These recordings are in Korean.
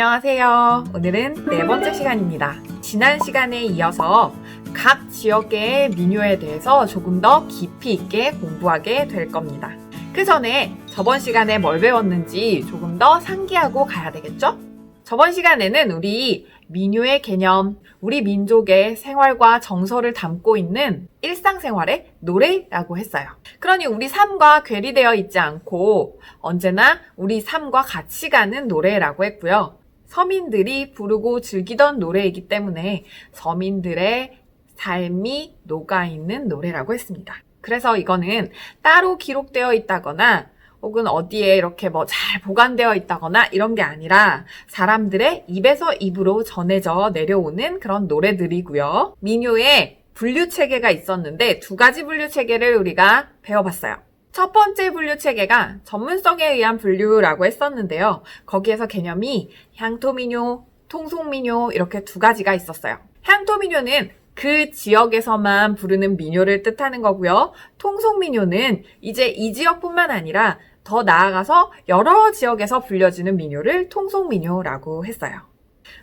안녕하세요. 오늘은 네 번째 시간입니다. 지난 시간에 이어서 각 지역의 민요에 대해서 조금 더 깊이 있게 공부하게 될 겁니다. 그 전에 저번 시간에 뭘 배웠는지 조금 더 상기하고 가야 되겠죠? 저번 시간에는 우리 민요의 개념, 우리 민족의 생활과 정서를 담고 있는 일상생활의 노래라고 했어요. 그러니 우리 삶과 괴리되어 있지 않고 언제나 우리 삶과 같이 가는 노래라고 했고요. 서민들이 부르고 즐기던 노래이기 때문에 서민들의 삶이 녹아있는 노래라고 했습니다. 그래서 이거는 따로 기록되어 있다거나 혹은 어디에 이렇게 잘 보관되어 있다거나 이런 게 아니라 사람들의 입에서 입으로 전해져 내려오는 그런 노래들이고요. 민요에 분류 체계가 있었는데 두 가지 분류 체계를 우리가 배워봤어요. 첫 번째 분류 체계가 전문성에 의한 분류라고 했었는데요. 거기에서 개념이 향토민요, 통속민요 이렇게 두 가지가 있었어요. 향토민요는 그 지역에서만 부르는 민요를 뜻하는 거고요. 통속민요는 이제 이 지역뿐만 아니라 더 나아가서 여러 지역에서 불려지는 민요를 통속민요라고 했어요.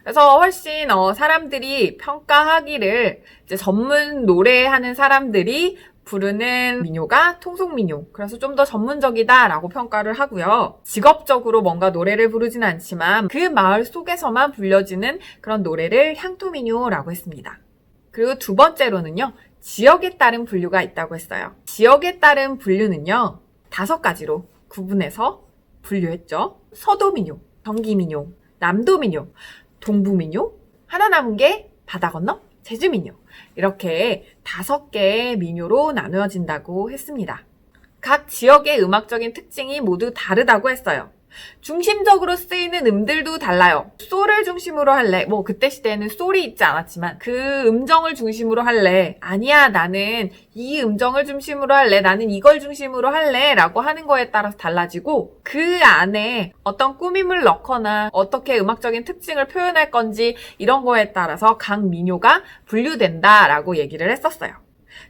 그래서 훨씬 사람들이 평가하기를 이제 전문 노래하는 사람들이 부르는 민요가 통속민요. 그래서 좀 더 전문적이다라고 평가를 하고요. 직업적으로 뭔가 노래를 부르진 않지만 그 마을 속에서만 불려지는 그런 노래를 향토민요라고 했습니다. 그리고 두 번째로는요. 지역에 따른 분류가 있다고 했어요. 지역에 따른 분류는요. 5가지로 구분해서 분류했죠. 서도민요, 경기민요, 남도민요, 동부민요, 하나 남은 게 바다 건너 제주민요. 이렇게 5개의 민요로 나누어진다고 했습니다. 각 지역의 음악적인 특징이 모두 다르다고 했어요. 중심적으로 쓰이는 음들도 달라요. 솔을 중심으로 할래? 그때 시대에는 솔이 있지 않았지만 그 음정을 중심으로 할래? 아니야, 나는 이 음정을 중심으로 할래? 나는 이걸 중심으로 할래? 라고 하는 거에 따라서 달라지고 그 안에 어떤 꾸밈을 넣거나 어떻게 음악적인 특징을 표현할 건지 이런 거에 따라서 각 민요가 분류된다라고 얘기를 했었어요.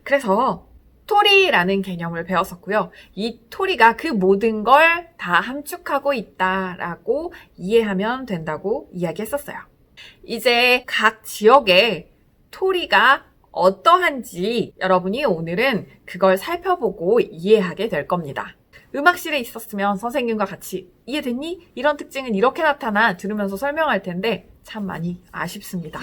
그래서 토리라는 개념을 배웠었고요. 이 토리가 그 모든 걸 다 함축하고 있다라고 이해하면 된다고 이야기했었어요. 이제 각 지역의 토리가 어떠한지 여러분이 오늘은 그걸 살펴보고 이해하게 될 겁니다. 음악실에 있었으면 선생님과 같이 이해됐니? 이런 특징은 이렇게 나타나 들으면서 설명할 텐데 참 많이 아쉽습니다.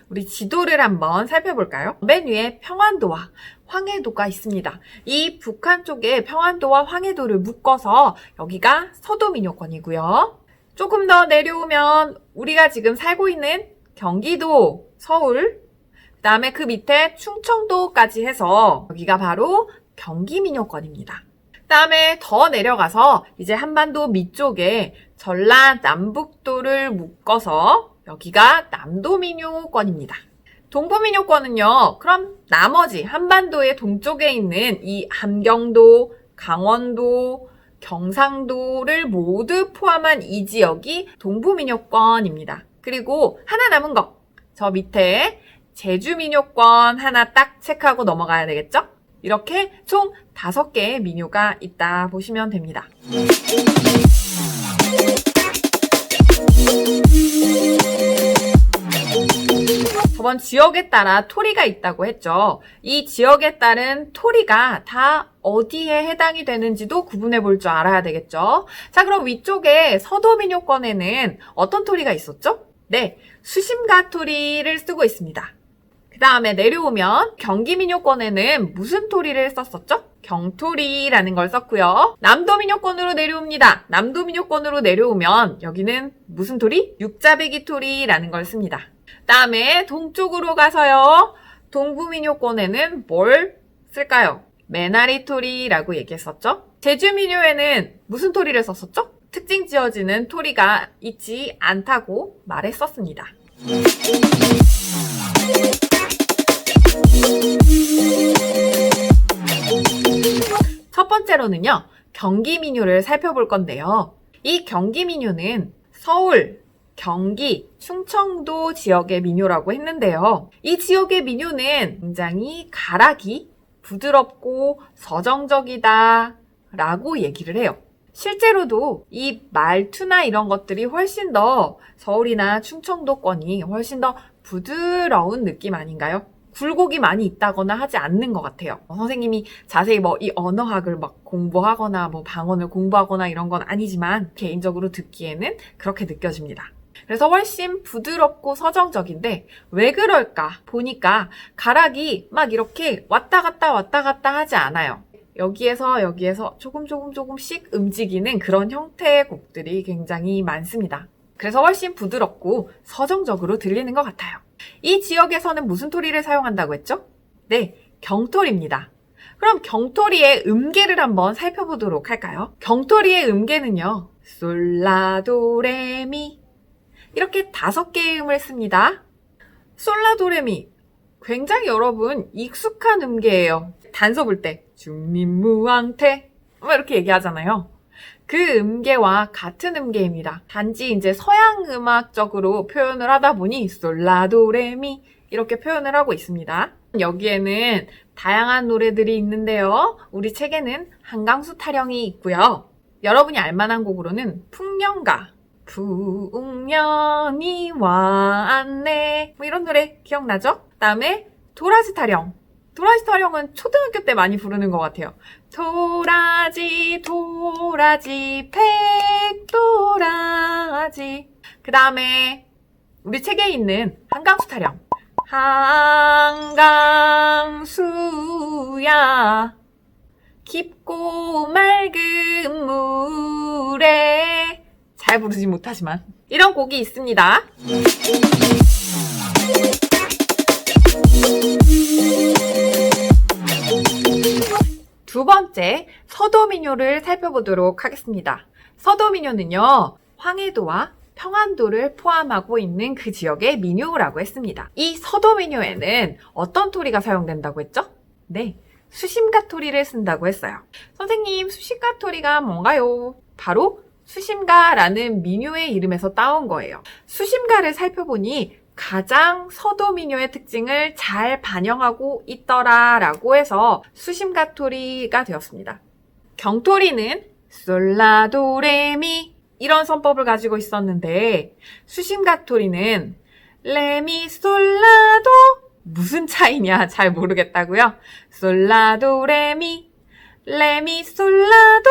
우리 지도를 한번 살펴볼까요? 맨 위에 평안도와 황해도가 있습니다. 이 북한 쪽에 평안도와 황해도를 묶어서 여기가 서도민요권이고요. 조금 더 내려오면 우리가 지금 살고 있는 경기도, 서울, 그 다음에 그 밑에 충청도까지 해서 여기가 바로 경기민요권입니다. 그 다음에 더 내려가서 이제 한반도 밑쪽에 전라 남북도를 묶어서 여기가 남도민요권입니다. 동부민요권은요, 그럼 나머지 한반도의 동쪽에 있는 이 함경도, 강원도, 경상도를 모두 포함한 이 지역이 동부민요권입니다. 그리고 하나 남은 거, 저 밑에 제주민요권 하나 딱 체크하고 넘어가야 되겠죠? 이렇게 총 5개의 민요가 있다 보시면 됩니다. 저번 지역에 따라 토리가 있다고 했죠. 이 지역에 따른 토리가 다 어디에 해당이 되는지도 구분해 볼 줄 알아야 되겠죠. 자, 그럼 위쪽에 서도민요권에는 어떤 토리가 있었죠? 네, 수심가 토리를 쓰고 있습니다. 그 다음에 내려오면 경기민요권에는 무슨 토리를 썼었죠? 경토리라는 걸 썼고요. 남도민요권으로 내려옵니다. 남도민요권으로 내려오면 여기는 무슨 토리? 육자배기 토리라는 걸 씁니다. 그 다음에 동쪽으로 가서요. 동부민요권에는 뭘 쓸까요? 메나리 토리라고 얘기했었죠. 제주민요에는 무슨 토리를 썼었죠? 특징 지어지는 토리가 있지 않다고 말했었습니다. 첫 번째로는요. 경기민요를 살펴볼 건데요. 이 경기민요는 서울, 경기, 충청도 지역의 민요라고 했는데요. 이 지역의 민요는 굉장히 가락이 부드럽고 서정적이다 라고 얘기를 해요. 실제로도 이 말투나 이런 것들이 훨씬 더 서울이나 충청도권이 훨씬 더 부드러운 느낌 아닌가요? 굴곡이 많이 있다거나 하지 않는 것 같아요. 선생님이 자세히 이 언어학을 막 공부하거나 방언을 공부하거나 이런 건 아니지만 개인적으로 듣기에는 그렇게 느껴집니다. 그래서 훨씬 부드럽고 서정적인데 왜 그럴까 보니까 가락이 막 이렇게 왔다 갔다 하지 않아요. 여기에서 조금씩 움직이는 그런 형태의 곡들이 굉장히 많습니다. 그래서 훨씬 부드럽고 서정적으로 들리는 것 같아요. 이 지역에서는 무슨 토리를 사용한다고 했죠? 네, 경토리입니다. 그럼 경토리의 음계를 한번 살펴보도록 할까요? 경토리의 음계는요, 솔라도레미 이렇게 5개의 음을 씁니다. 솔라도레미 굉장히 여러분 익숙한 음계예요. 단서 볼 때 중림무왕태 이렇게 얘기하잖아요. 그 음계와 같은 음계입니다. 단지 이제 서양 음악적으로 표현을 하다 보니 솔라도레미 이렇게 표현을 하고 있습니다. 여기에는 다양한 노래들이 있는데요. 우리 책에는 한강수 타령이 있고요. 여러분이 알만한 곡으로는 풍년가, 풍년이 왔네 이런 노래 기억나죠? 그다음에 도라지 타령. 도라지 타령은 초등학교 때 많이 부르는 것 같아요. 도라지 백도라지. 그 다음에 우리 책에 있는 한강수 타령. 한강수야 깊고 맑은 물에 잘 부르지 못하지만 이런 곡이 있습니다. 두 번째, 서도민요를 살펴보도록 하겠습니다. 서도민요는요, 황해도와 평안도를 포함하고 있는 그 지역의 민요라고 했습니다. 이 서도민요에는 어떤 토리가 사용된다고 했죠? 네, 수심가 토리를 쓴다고 했어요. 선생님, 수심가 토리가 뭔가요? 바로 수심가라는 민요의 이름에서 따온 거예요. 수심가를 살펴보니 가장 서도민요의 특징을 잘 반영하고 있더라라고 해서 수심가 토리가 되었습니다. 경토리는 솔라도레미 이런 선법을 가지고 있었는데 수심가 토리는 레미솔라도 무슨 차이냐 잘 모르겠다고요. 솔라도레미 레미솔라도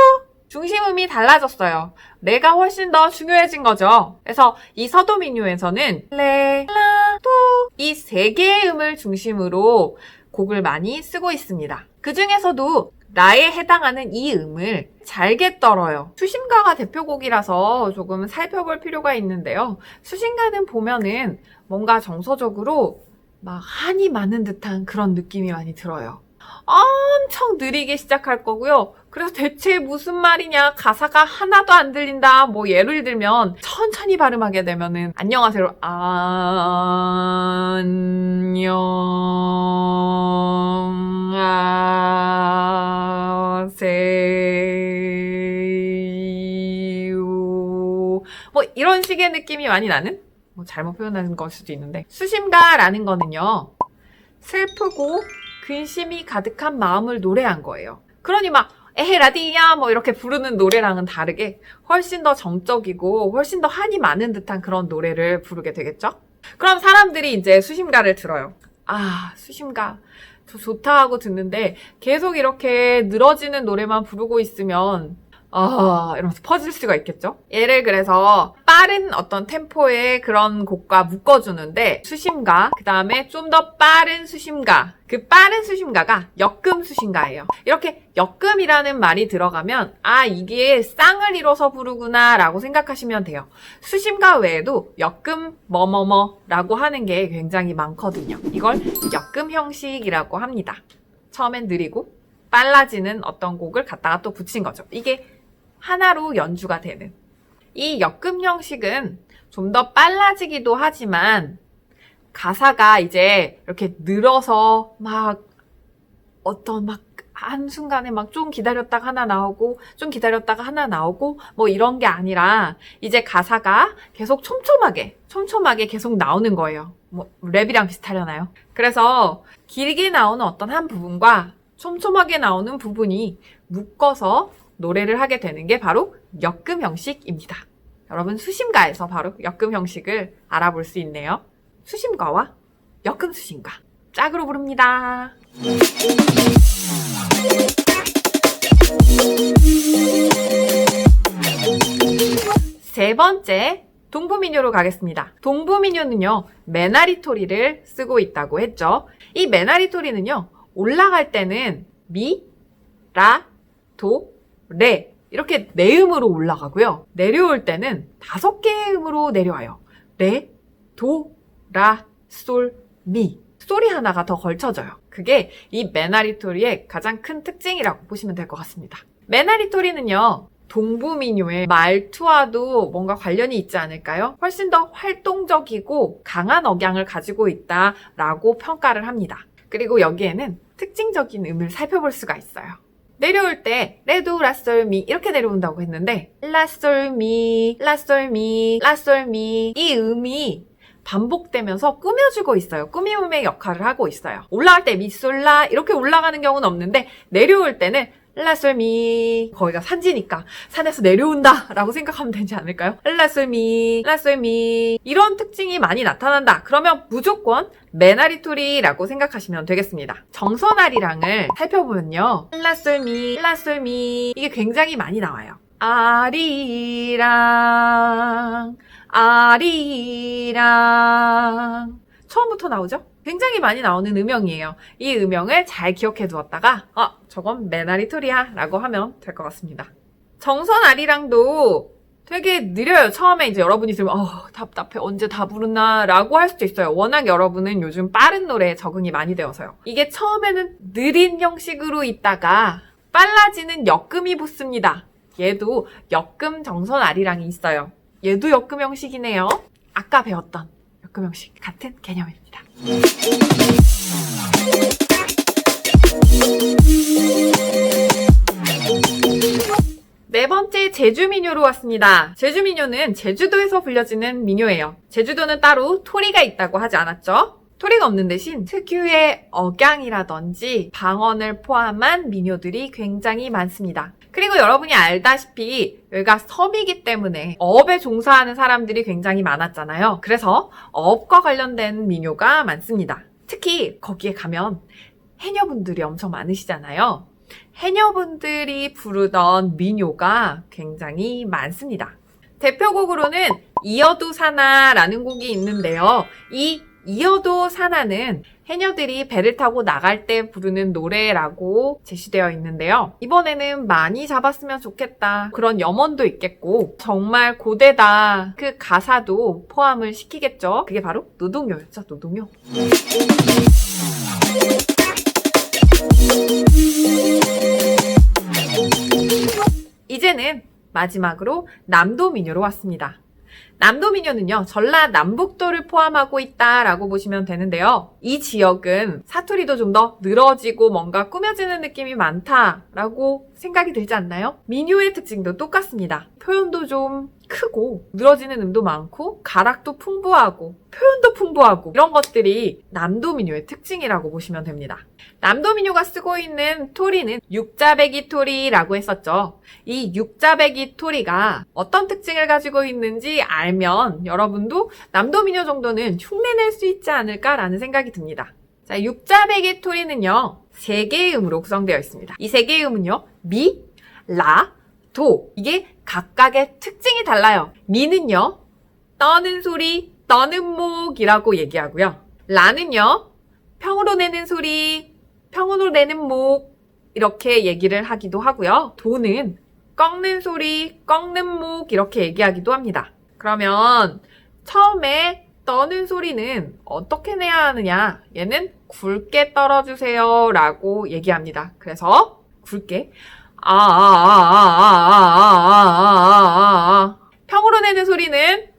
중심음이 달라졌어요. 레가 훨씬 더 중요해진 거죠. 그래서 이 서도민요에서는 레, 라, 도 이 3개의 음을 중심으로 곡을 많이 쓰고 있습니다. 그 중에서도 라에 해당하는 이 음을 잘게 떨어요. 수심가가 대표곡이라서 조금 살펴볼 필요가 있는데요. 수심가는 보면은 뭔가 정서적으로 막 한이 많은 듯한 그런 느낌이 많이 들어요. 엄청 느리게 시작할 거고요. 그래서 대체 무슨 말이냐, 가사가 하나도 안 들린다. 예를 들면 천천히 발음하게 되면은 안녕하세요. 안녕하세요. 이런 식의 느낌이 많이 나는? 잘못 표현한 걸 수도 있는데 수심가라는 거는요. 슬프고 근심이 가득한 마음을 노래한 거예요. 그러니 에헤라디야 이렇게 부르는 노래랑은 다르게 훨씬 더 정적이고 훨씬 더 한이 많은 듯한 그런 노래를 부르게 되겠죠? 그럼 사람들이 이제 수심가를 들어요. 아, 수심가 좋다 하고 듣는데 계속 이렇게 늘어지는 노래만 부르고 있으면 이러면서 퍼질 수가 있겠죠? 얘를 그래서 빠른 어떤 템포의 그런 곡과 묶어주는데 수심가, 그 다음에 좀 더 빠른 수심가, 그 빠른 수심가가 역금 수심가예요. 이렇게 역금이라는 말이 들어가면 이게 쌍을 이뤄서 부르구나 라고 생각하시면 돼요. 수심가 외에도 역금 뭐뭐뭐라고 하는 게 굉장히 많거든요. 이걸 역금 형식이라고 합니다. 처음엔 느리고 빨라지는 어떤 곡을 갖다가 또 붙인 거죠. 이게 하나로 연주가 되는. 이 역금 형식은 좀 더 빨라지기도 하지만 가사가 이제 이렇게 늘어서 한순간에 좀 기다렸다가 하나 나오고 좀 기다렸다가 하나 나오고 이런 게 아니라 이제 가사가 계속 촘촘하게 계속 나오는 거예요. 랩이랑 비슷하려나요? 그래서 길게 나오는 어떤 한 부분과 촘촘하게 나오는 부분이 묶어서 노래를 하게 되는 게 바로 역금 형식입니다. 여러분 수심가에서 바로 역금 형식을 알아볼 수 있네요. 수심가와 역금 수심가 짝으로 부릅니다. 세 번째 동부민요로 가겠습니다. 동부민요는요, 메나리토리를 쓰고 있다고 했죠. 이 메나리토리는요, 올라갈 때는 미, 라, 도, 레 이렇게 네 음으로 올라가고요. 내려올 때는 5개의 음으로 내려와요. 레, 도, 라, 솔, 미. 솔이 하나가 더 걸쳐져요. 그게 이 메나리토리의 가장 큰 특징이라고 보시면 될 것 같습니다. 메나리토리는요, 동부민요의 말투와도 뭔가 관련이 있지 않을까요? 훨씬 더 활동적이고 강한 억양을 가지고 있다라고 평가를 합니다. 그리고 여기에는 특징적인 음을 살펴볼 수가 있어요. 내려올 때 레도 라솔미 이렇게 내려온다고 했는데 라솔미 라솔미 라솔미 이 음이 반복되면서 꾸며주고 있어요. 꾸미음의 역할을 하고 있어요. 올라갈 때 미솔라 이렇게 올라가는 경우는 없는데 내려올 때는 라솔미 거기가 산지니까 산에서 내려온다 라고 생각하면 되지 않을까요? 라솔미 라솔미 이런 특징이 많이 나타난다. 그러면 무조건 메나리토리라고 생각하시면 되겠습니다. 정선아리랑을 살펴보면요, 라솔미 라솔미 이게 굉장히 많이 나와요. 아리랑 아리랑 처음부터 나오죠? 굉장히 많이 나오는 음영이에요. 이 음영을 잘 기억해 두었다가 저건 메나리토리야 라고 하면 될 것 같습니다. 정선 아리랑도 되게 느려요. 처음에 이제 여러분이 들으면 답답해 언제 다 부르나 라고 할 수도 있어요. 워낙 여러분은 요즘 빠른 노래에 적응이 많이 되어서요. 이게 처음에는 느린 형식으로 있다가 빨라지는 역금이 붙습니다. 얘도 역금 정선 아리랑이 있어요. 얘도 역금 형식이네요. 아까 배웠던 역금 형식 같은 개념입니다. 네 번째 제주민요로 왔습니다. 제주민요는 제주도에서 불려지는 민요예요. 제주도는 따로 토리가 있다고 하지 않았죠? 토리가 없는 대신 특유의 억양이라든지 방언을 포함한 민요들이 굉장히 많습니다. 그리고 여러분이 알다시피 여기가 섬이기 때문에 어업에 종사하는 사람들이 굉장히 많았잖아요. 그래서 어업과 관련된 민요가 많습니다. 특히 거기에 가면 해녀분들이 엄청 많으시잖아요. 해녀분들이 부르던 민요가 굉장히 많습니다. 대표곡으로는 이어도 사나라는 곡이 있는데요. 이 이어도 사나는 해녀들이 배를 타고 나갈 때 부르는 노래라고 제시되어 있는데요. 이번에는 많이 잡았으면 좋겠다 그런 염원도 있겠고 정말 고되다 그 가사도 포함을 시키겠죠. 그게 바로 노동요였죠. 노동요. 이제는 마지막으로 남도민요로 왔습니다. 남도민요는요, 전라남북도를 포함하고 있다라고 보시면 되는데요. 이 지역은 사투리도 좀 더 늘어지고 뭔가 꾸며지는 느낌이 많다라고 생각이 들지 않나요? 민요의 특징도 똑같습니다. 표현도 좀 크고 늘어지는 음도 많고 가락도 풍부하고 표현도 풍부하고 이런 것들이 남도민요의 특징이라고 보시면 됩니다. 남도민요가 쓰고 있는 토리는 육자배기 토리라고 했었죠. 이 육자배기 토리가 어떤 특징을 가지고 있는지 알면 여러분도 남도민요 정도는 흉내낼 수 있지 않을까라는 생각이 듭니다. 자, 육자배기 토리는요, 3개의 음으로 구성되어 있습니다. 이 3개의 음은요, 미, 라, 도. 이게 각각의 특징이 달라요. 미는요, 떠는 소리, 떠는 목이라고 얘기하고요. 라는요, 평으로 내는 소리, 평으로 내는 목 이렇게 얘기를 하기도 하고요. 도는 꺾는 소리, 꺾는 목 이렇게 얘기하기도 합니다. 그러면 처음에 떠는 소리는 어떻게 내야 하느냐? 얘는 굵게 떨어주세요 라고 얘기합니다. 그래서 굵게 평으로 내는 소리는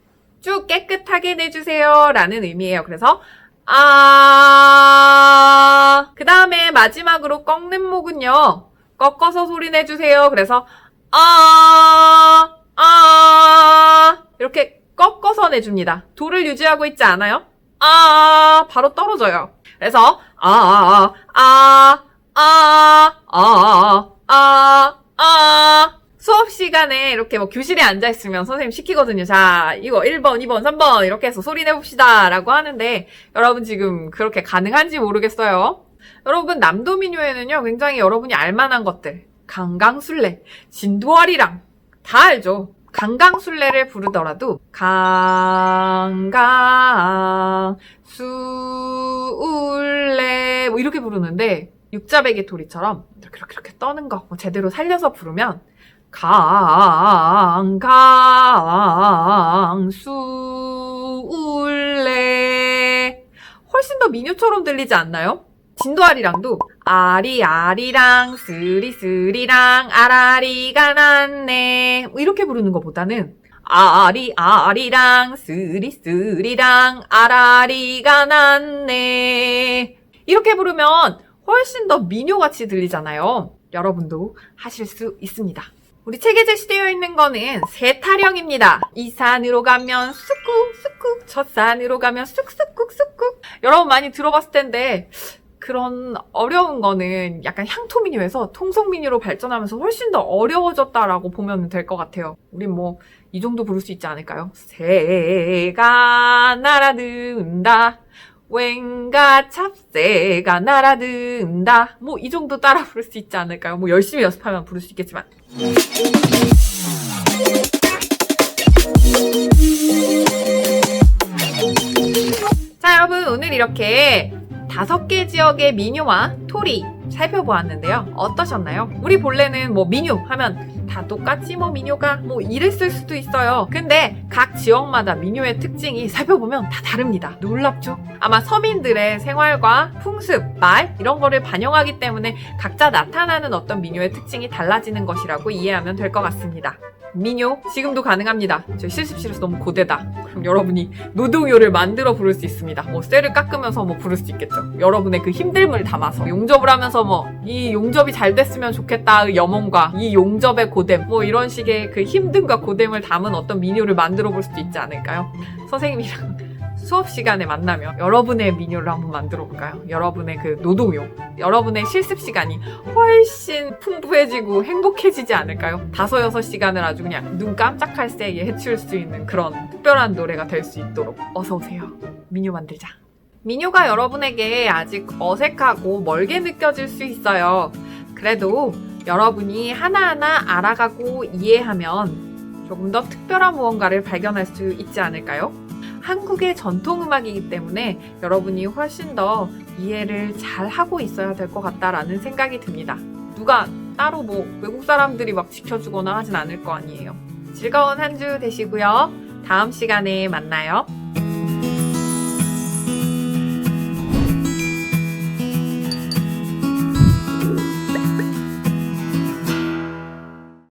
쭉 깨끗하게 내주세요 라는 의미예요. 그래서 그 다음에 마지막으로 꺾는 목은요, 꺾어서 소리 내주세요. 그래서 이렇게 꺾어서 내줍니다. 도를 유지하고 있지 않아요? 바로 떨어져요. 그래서 수업 시간에 이렇게 뭐 교실에 앉아있으면 선생님 시키거든요. 자, 이거 1번, 2번, 3번 이렇게 해서 소리 내봅시다 라고 하는데 여러분 지금 그렇게 가능한지 모르겠어요. 여러분 남도민요에는요 굉장히 여러분이 알만한 것들 강강술래, 진도아리랑 다 알죠. 강강술래를 부르더라도 강강술래 뭐 이렇게 부르는데 육자베개 토리처럼 이렇게 떠는 거 제대로 살려서 부르면 강강술래 훨씬 더 민요처럼 들리지 않나요? 진도아리랑도 아리아리랑 쓰리쓰리랑 아라리가 났네 뭐 이렇게 부르는 것보다는 아리아리랑 쓰리쓰리랑 아라리가 났네 이렇게 부르면 훨씬 더 민요같이 들리잖아요. 여러분도 하실 수 있습니다. 우리 책에 제시되어 있는 거는 세 타령입니다. 이 산으로 가면 쑥쑥 저 산으로 가면 쑥쑥 여러분 많이 들어봤을 텐데 그런 어려운 거는 약간 향토민요에서 통성민요로 발전하면서 훨씬 더 어려워졌다라고 보면 될 것 같아요. 우린 뭐 이 정도 부를 수 있지 않을까요? 새가 날아든다 왠가 찹새가 날아든다 뭐 이 정도 따라 부를 수 있지 않을까요? 뭐 열심히 연습하면 부를 수 있겠지만 자 여러분 오늘 이렇게 5개 지역의 민요와 토리 살펴보았는데요. 어떠셨나요? 우리 본래는 뭐 민요 하면 다 똑같지 뭐 민요가 뭐 이랬을 수도 있어요. 근데 각 지역마다 민요의 특징이 살펴보면 다 다릅니다. 놀랍죠? 아마 서민들의 생활과 풍습, 말 이런 거를 반영하기 때문에 각자 나타나는 어떤 민요의 특징이 달라지는 것이라고 이해하면 될 것 같습니다. 민요 지금도 가능합니다. 저 실습실에서 너무 고되다. 그럼 여러분이 노동요를 만들어 부를 수 있습니다. 뭐 쇠를 깎으면서 뭐 부를 수 있겠죠. 여러분의 그 힘듦을 담아서 용접을 하면서 뭐 이 용접이 잘 됐으면 좋겠다의 염원과 이 용접의 고됨 뭐 이런 식의 그 힘듦과 고됨을 담은 어떤 민요를 만들어 볼 수도 있지 않을까요? 선생님이랑 수업 시간에 만나면 여러분의 민요를 한번 만들어 볼까요? 여러분의 그 노동요, 여러분의 실습 시간이 훨씬 풍부해지고 행복해지지 않을까요? 5, 6시간을 아주 그냥 눈 깜짝할 새에 해치울 수 있는 그런 특별한 노래가 될 수 있도록 어서 오세요. 민요 만들자. 민요가 여러분에게 아직 어색하고 멀게 느껴질 수 있어요. 그래도 여러분이 하나하나 알아가고 이해하면 조금 더 특별한 무언가를 발견할 수 있지 않을까요? 한국의 전통음악이기 때문에 여러분이 훨씬 더 이해를 잘 하고 있어야 될 것 같다라는 생각이 듭니다. 누가 따로 뭐 외국 사람들이 막 지켜주거나 하진 않을 거 아니에요. 즐거운 한 주 되시고요. 다음 시간에 만나요.